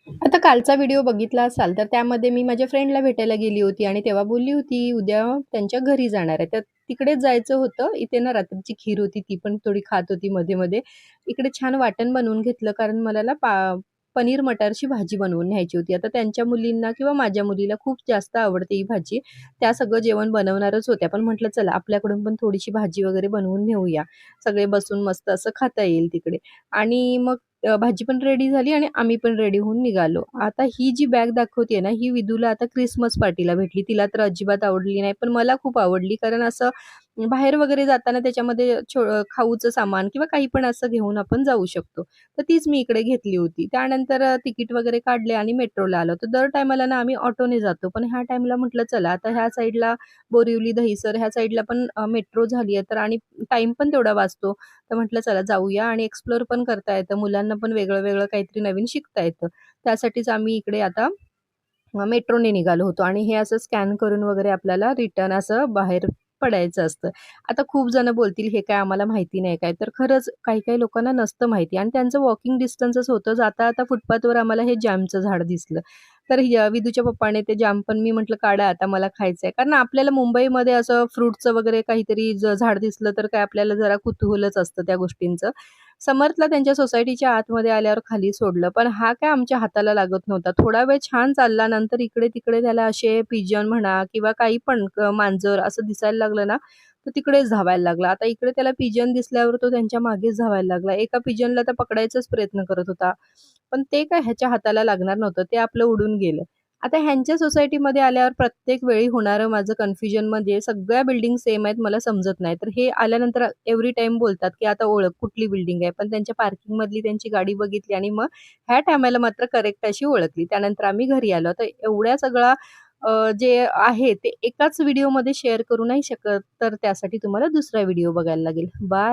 आता कालचा व्हिडिओ बघितला असाल, तर त्यामध्ये मी माझ्या फ्रेंडला भेटायला गेली होती आणि तेव्हा बोलली होती, उद्या त्यांच्या घरी जाणार आहे. तर तिकडेच जायचं होतं. इथे ना रात्रीची खीर होती, ती पण थोडी खात होती मध्ये-मध्ये. इकडे छान वाटण बनवून घेतलं, कारण मला ना पनीर मटारची भाजी बनवून न्यायची होती. आता त्यांच्या मुलींना किंवा माझ्या मुलीला खूप जास्त आवडते ही भाजी. त्या सगळं जेवण बनवणारच होत्या. पण म्हटलं चला आपल्याकडून पण थोडीशी भाजी वगैरे बनवून नेऊया. सगळे बसून मस्त असं खाता येईल तिकडे. आणि मग भाजी पण रेडी झाली आणि आम्ही पण रेडी होऊन निघालो. आता ही जी बॅग दाखवतेय ना, ही विदूला आता क्रिसमस पार्टीला भेटली. तिला तर अजिबात आवडली नाही, पण मला खूप आवडली. कारण असं बाहेर वगैरे जाताना त्याच्यामध्ये खाऊचं सामान किंवा काही पण असं घेऊन आपण जाऊ शकतो. तर तीच मी इकडे घेतली होती. त्यानंतर तिकीट वगैरे काढले आणि मेट्रोला आलो. तर दर टाईमाला ना आम्ही ऑटोने जातो. पण ह्या टाईमला म्हटलं चला आता ह्या साईडला बोरिवली, दहिसर ह्या साईडला पण मेट्रो झाली आहे, तर आणि टाईम पण तेवढा वाचतो. तर म्हटलं चला जाऊया आणि एक्सप्लोर पण करता येतं. मुलांना पण वेगळं-वेगळं काहीतरी नवीन शिकता येतं. त्यासाठीच आम्ही इकडे आता मेट्रोने निघालो होतो आणि हे असं स्कॅन करून वगैरे आपल्याला रिटर्न असं बाहेर पडायचं असतं. आता खूप जण बोलतील, "हे काय आम्हाला माहिती नाही काय?" तर खरंच काही-काही लोकांना नसतं माहिती आणि त्यांचं वॉकिंग डिस्टन्सच होतं. जाता-जाता फुटपाथवर आम्हाला हे जामचं झाड दिसलं. तर विदूच्या पप्पाने ते जाम पण मी म्हटलं, "काढा आता मला खायचंय." कारण आपल्याला मुंबईमध्ये असं फ्रुटचं वगैरे काहीतरी झाड दिसलं तर काय आपल्याला जरा कुतूहलच असतं त्या गोष्टींचं. समर्थला त्यांच्या सोसायटीच्या आतमध्ये आल्यावर खाली सोडलं. पण हा काय आमच्या हाताला लागत नव्हता. थोडा वेळ छान चालला. नंतर इकडे-तिकडे त्याला असे पिजन म्हणा किंवा काही पण मांजर असं दिसायला लागलं ना, तर तिकडेच धावायला लागला. आता इकडे त्याला पिजन दिसल्यावर तो त्यांच्या मागेच धावायला लागला. एका पिजनला तर पकडायचाच प्रयत्न करत होता. पण ते काय ह्याच्या हाताला लागणार नव्हतं. ते आपलं उडून गेलं. आता ह्यांच्या सोसायटीमध्ये आल्यावर प्रत्येक वेळी होणारं माझं कन्फ्युजन म्हणजे सगळ्या बिल्डिंग सेम आहेत, मला समजत नाही. तर हे आल्यानंतर एव्हरी टाईम बोलतात, की आता ओळख कुठली बिल्डिंग आहे. पण त्यांच्या पार्किंगमधली त्यांची गाडी बघितली आणि मग ह्या टायमाला मात्र करेक्ट अशी ओळखली. त्यानंतर आम्ही घरी आलो. तर एवढ्या सगळा जे आहे ते एकाच व्हिडिओमध्ये शेअर करू नाही शकत. तर त्यासाठी तुम्हाला दुसरा व्हिडिओ बघायला लागेल. बाय.